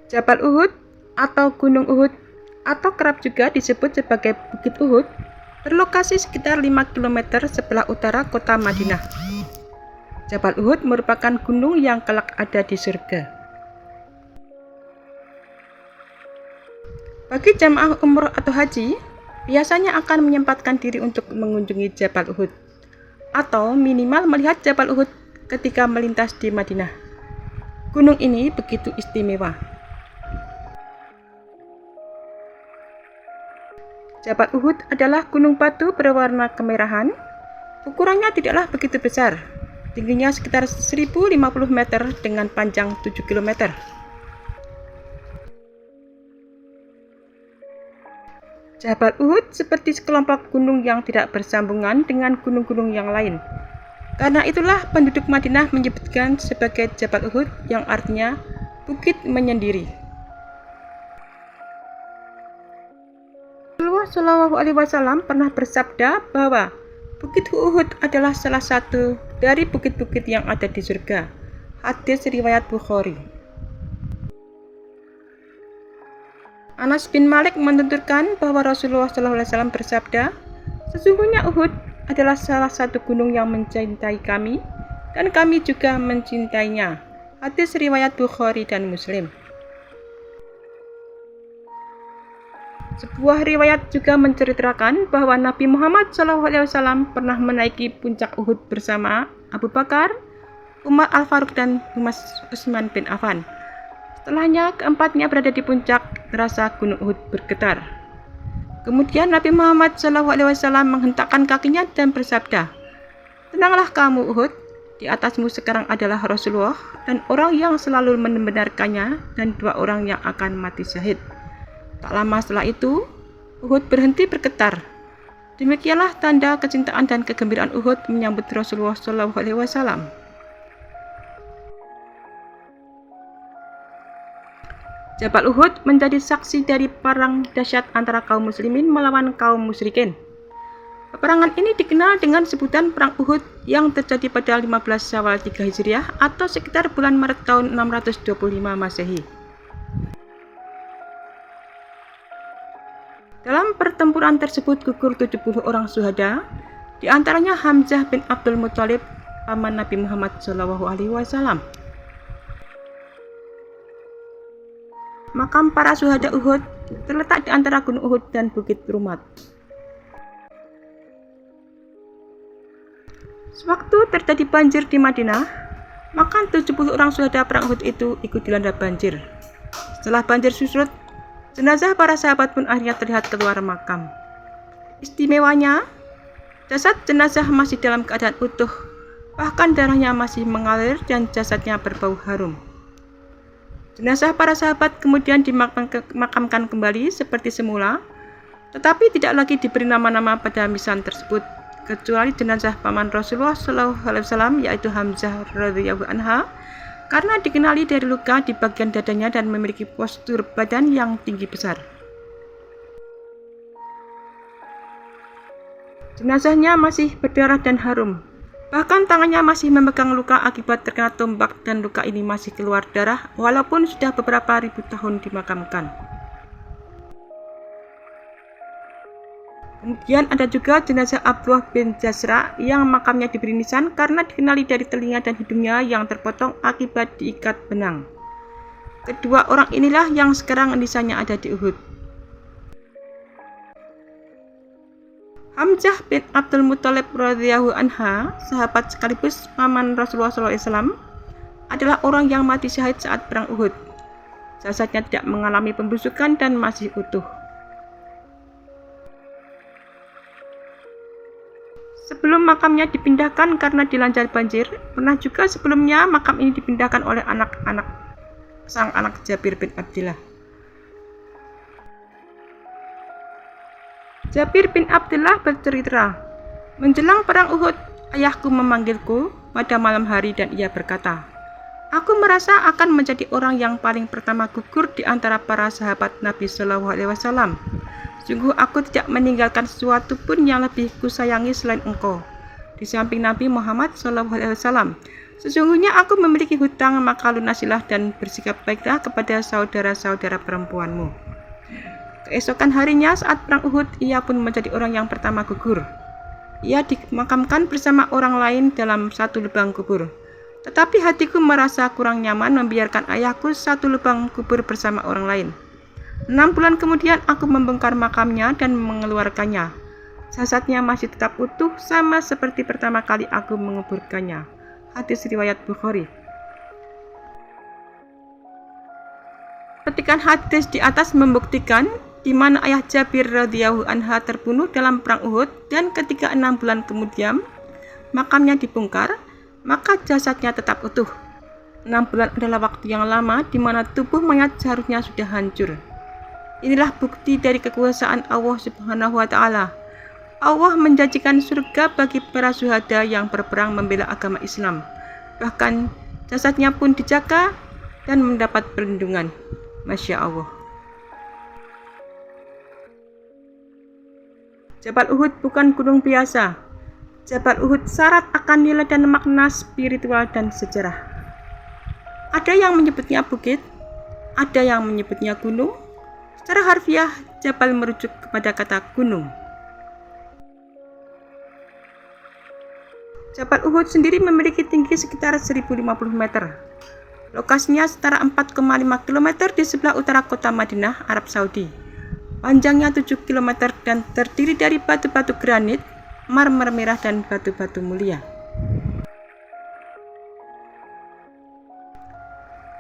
Jabal Uhud atau Gunung Uhud atau kerap juga disebut sebagai Bukit Uhud berlokasi sekitar 5 km sebelah utara kota Madinah. Jabal Uhud merupakan gunung yang kelak ada di surga. Bagi jamaah umroh atau haji, biasanya akan menyempatkan diri untuk mengunjungi Jabal Uhud atau minimal melihat Jabal Uhud ketika melintas di Madinah. Gunung ini begitu istimewa. Jabal Uhud adalah gunung batu berwarna kemerahan. Ukurannya tidaklah begitu besar. Tingginya sekitar 1050 meter dengan panjang 7 km. Jabal Uhud seperti sekelompok gunung yang tidak bersambungan dengan gunung-gunung yang lain. Karena itulah penduduk Madinah menyebutkan sebagai Jabal Uhud yang artinya bukit menyendiri. Rasulullah Shallallahu Alaihi Wasallam pernah bersabda bahwa Bukit Uhud adalah salah satu dari bukit-bukit yang ada di surga. Hadis riwayat Bukhari. Anas bin Malik menuturkan bahwa Rasulullah Shallallahu Alaihi Wasallam bersabda, sesungguhnya Uhud adalah salah satu gunung yang mencintai kami dan kami juga mencintainya. Hadis riwayat Bukhari dan Muslim. Sebuah riwayat juga menceritakan bahwa Nabi Muhammad SAW pernah menaiki puncak Uhud bersama Abu Bakar, Umar Al-Faruq dan Utsman bin Affan. Setelahnya keempatnya berada di puncak, terasa gunung Uhud bergetar. Kemudian Nabi Muhammad SAW menghentakkan kakinya dan bersabda, tenanglah kamu Uhud, di atasmu sekarang adalah Rasulullah dan orang yang selalu membenarkannya dan 2 orang yang akan mati syahid. Tak lama setelah itu, Uhud berhenti bergetar. Demikianlah tanda kecintaan dan kegembiraan Uhud menyambut Rasulullah SAW. Jabal Uhud menjadi saksi dari perang dahsyat antara kaum muslimin melawan kaum musyrikin. Peperangan ini dikenal dengan sebutan Perang Uhud yang terjadi pada 15 Syawal 3 Hijriah atau sekitar bulan Maret tahun 625 Masehi. Dalam pertempuran tersebut gugur 70 orang syuhada, di antaranya Hamzah bin Abdul Muthalib, paman Nabi Muhammad SAW. Makam para syuhada Uhud terletak di antara Gunung Uhud dan Bukit Rumat. Sewaktu terjadi banjir di Madinah, maka 70 orang syuhada perang Uhud itu ikut dilanda banjir. Setelah banjir surut, jenazah para sahabat pun akhirnya terlihat keluar makam. Istimewanya, jasad jenazah masih dalam keadaan utuh, bahkan darahnya masih mengalir dan jasadnya berbau harum. Jenazah para sahabat kemudian dimakamkan kembali seperti semula, tetapi tidak lagi diberi nama-nama pada nisan tersebut, kecuali jenazah paman Rasulullah SAW yaitu Hamzah radhiyallahu anha, karena dikenali dari luka di bagian dadanya dan memiliki postur badan yang tinggi besar. Jenazahnya masih berdarah dan harum. Bahkan tangannya masih memegang luka akibat terkena tombak dan luka ini masih keluar darah walaupun sudah beberapa ribu tahun dimakamkan. Kemudian ada juga jenazah Abdullah bin Jasra yang makamnya diberi nisan karena dikenali dari telinga dan hidungnya yang terpotong akibat diikat benang. Kedua orang inilah yang sekarang nisannya ada di Uhud. Hamzah bin Abdul Muthalib radhiyallahu anha, sahabat sekaligus paman Rasulullah SAW, adalah orang yang mati syahid saat perang Uhud. Jasadnya tidak mengalami pembusukan dan masih utuh. Sebelum makamnya dipindahkan karena dilanda banjir, pernah juga sebelumnya makam ini dipindahkan oleh sang anak Jabir bin Abdillah. Jabir bin Abdillah bercerita, menjelang perang Uhud, ayahku memanggilku pada malam hari dan ia berkata, aku merasa akan menjadi orang yang paling pertama gugur di antara para sahabat Nabi Shallallahu Alaihi Wasallam. Sungguh aku tidak meninggalkan sesuatu pun yang lebih kusayangi selain engkau, di samping Nabi Muhammad SAW. Sesungguhnya aku memiliki hutang, maka lunasilah dan bersikap baiklah kepada saudara-saudara perempuanmu. Keesokan harinya saat perang Uhud, ia pun menjadi orang yang pertama gugur. Ia dimakamkan bersama orang lain dalam satu lubang kubur. Tetapi hatiku merasa kurang nyaman membiarkan ayahku satu lubang kubur bersama orang lain. 6 bulan kemudian aku membongkar makamnya dan mengeluarkannya. Jasadnya masih tetap utuh sama seperti pertama kali aku menguburkannya. Hadis riwayat Bukhari. Petikan hadis di atas membuktikan di mana ayah Jabir radhiyallahu anha terbunuh dalam perang Uhud dan ketika 6 bulan kemudian makamnya dibongkar, maka jasadnya tetap utuh. 6 bulan adalah waktu yang lama di mana tubuh mayat seharusnya sudah hancur. Inilah bukti dari kekuasaan Allah Subhanahu wa taala. Allah menjanjikan surga bagi para syuhada yang berperang membela agama Islam. Bahkan jasadnya pun dijaga dan mendapat perlindungan. Masya Allah. Jabal Uhud bukan gunung biasa. Jabal Uhud syarat akan nilai dan makna spiritual dan sejarah. Ada yang menyebutnya bukit, ada yang menyebutnya gunung. Secara harfiah, Jabal merujuk kepada kata gunung. Jabal Uhud sendiri memiliki tinggi sekitar 1050 meter. Lokasinya setara 4,5 km di sebelah utara kota Madinah, Arab Saudi. Panjangnya 7 km dan terdiri dari batu-batu granit, marmer merah dan batu-batu mulia.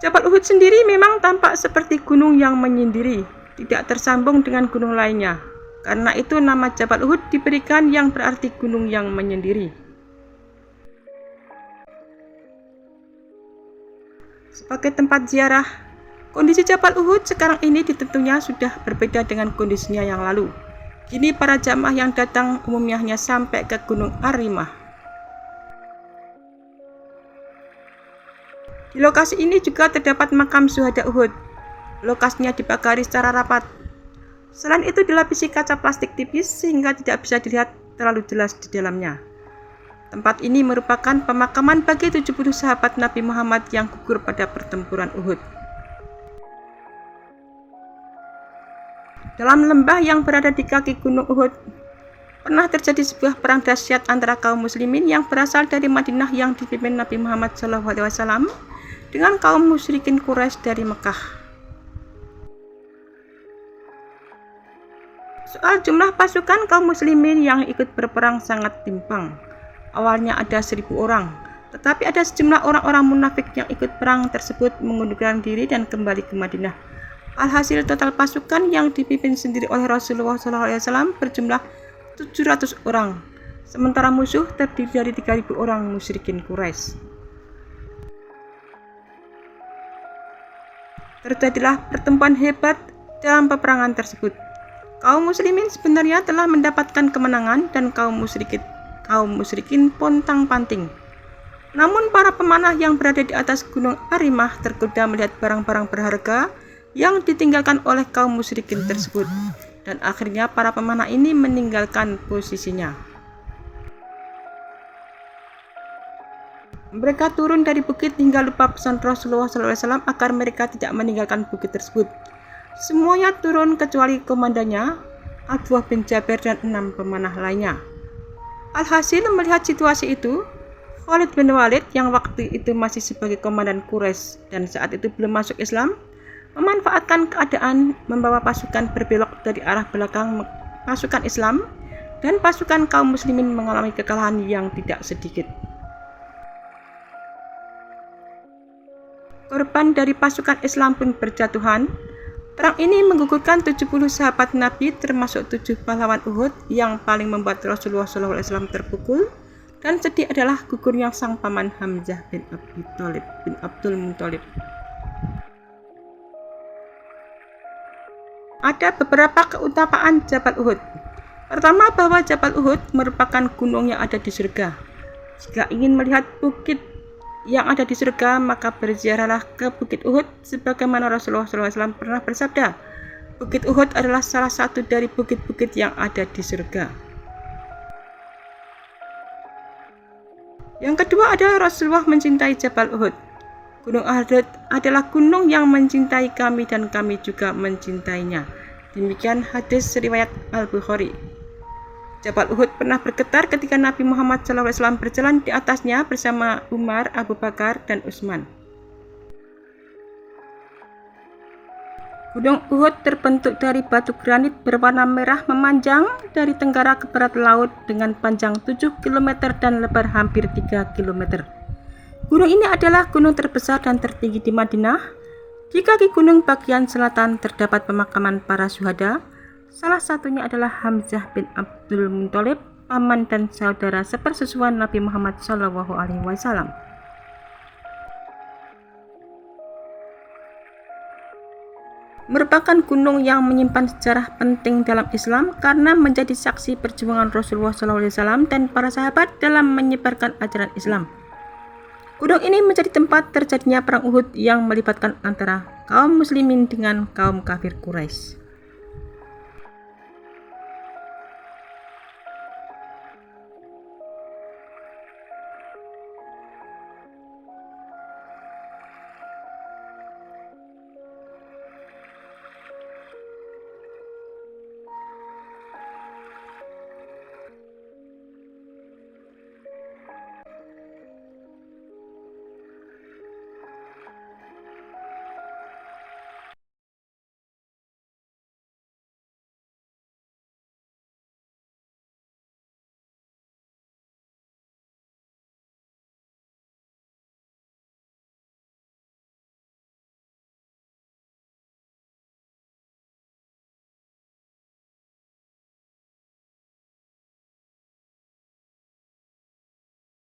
Jabal Uhud sendiri memang tampak seperti gunung yang menyendiri, tidak tersambung dengan gunung lainnya. Karena itu nama Jabal Uhud diberikan yang berarti gunung yang menyendiri. Sebagai tempat ziarah, kondisi Jabal Uhud sekarang ini tentunya sudah berbeda dengan kondisinya yang lalu. Kini para jamaah yang datang umumnya hanya sampai ke Gunung Arimah. Di lokasi ini juga terdapat makam syuhada Uhud. Lokasinya dibakari secara rapat. Selain itu dilapisi kaca plastik tipis sehingga tidak bisa dilihat terlalu jelas di dalamnya. Tempat ini merupakan pemakaman bagi 70 sahabat Nabi Muhammad yang gugur pada pertempuran Uhud. Dalam lembah yang berada di kaki Gunung Uhud, pernah terjadi sebuah perang dahsyat antara kaum muslimin yang berasal dari Madinah yang dipimpin Nabi Muhammad SAW dengan kaum musyrikin Quraisy dari Mekah. Soal jumlah pasukan kaum muslimin yang ikut berperang sangat timpang. Awalnya ada 1000 orang, tetapi ada sejumlah orang-orang munafik yang ikut perang tersebut mengundurkan diri dan kembali ke Madinah. Alhasil total pasukan yang dipimpin sendiri oleh Rasulullah SAW berjumlah 700 orang, sementara musuh terdiri dari 3000 orang musyrikin Quraisy. Terjadilah pertempuran hebat dalam peperangan tersebut. Kaum muslimin sebenarnya telah mendapatkan kemenangan dan kaum musyrikin pontang-panting. Namun para pemanah yang berada di atas Gunung Arimah tergoda melihat barang-barang berharga yang ditinggalkan oleh kaum musyrikin tersebut, dan akhirnya para pemanah ini meninggalkan posisinya. Mereka turun dari bukit hingga lupa pesan Rasulullah SAW agar mereka tidak meninggalkan bukit tersebut. Semuanya turun kecuali komandannya, Abdullah bin Jabir dan 6 pemanah lainnya. Alhasil melihat situasi itu, Khalid bin Walid yang waktu itu masih sebagai komandan Quraisy dan saat itu belum masuk Islam, memanfaatkan keadaan membawa pasukan berbelok dari arah belakang pasukan Islam dan pasukan kaum muslimin mengalami kekalahan yang tidak sedikit. Korban dari pasukan Islam pun berjatuhan. Perang ini menggugurkan 70 sahabat Nabi termasuk 7 pahlawan Uhud. Yang paling membuat Rasulullah SAW terpukul dan sedih adalah gugurnya sang paman Hamzah bin Abdul Muthalib. Ada beberapa keutamaan Jabal Uhud. Pertama, bahwa Jabal Uhud merupakan gunung yang ada di surga. Jika ingin melihat bukit yang ada di surga, maka berziarahlah ke Bukit Uhud sebagaimana Rasulullah SAW pernah bersabda, Bukit Uhud adalah salah satu dari bukit-bukit yang ada di surga. Yang kedua adalah Rasulullah mencintai Jabal Uhud. Gunung Uhud adalah gunung yang mencintai kami dan kami juga mencintainya. Demikian hadis riwayat Al-Bukhari. Jabal Uhud pernah bergetar ketika Nabi Muhammad SAW berjalan di atasnya bersama Umar, Abu Bakar, dan Utsman. Gunung Uhud terbentuk dari batu granit berwarna merah memanjang dari tenggara ke barat laut dengan panjang 7 km dan lebar hampir 3 km. Gunung ini adalah gunung terbesar dan tertinggi di Madinah. Di kaki gunung bagian selatan terdapat pemakaman para syuhada. Salah satunya adalah Hamzah bin Abdul Muthalib, paman dan saudara sepersusuan Nabi Muhammad SAW. Merupakan gunung yang menyimpan sejarah penting dalam Islam karena menjadi saksi perjuangan Rasulullah SAW dan para sahabat dalam menyebarkan ajaran Islam. Gunung ini menjadi tempat terjadinya perang Uhud yang melibatkan antara kaum muslimin dengan kaum kafir Quraisy.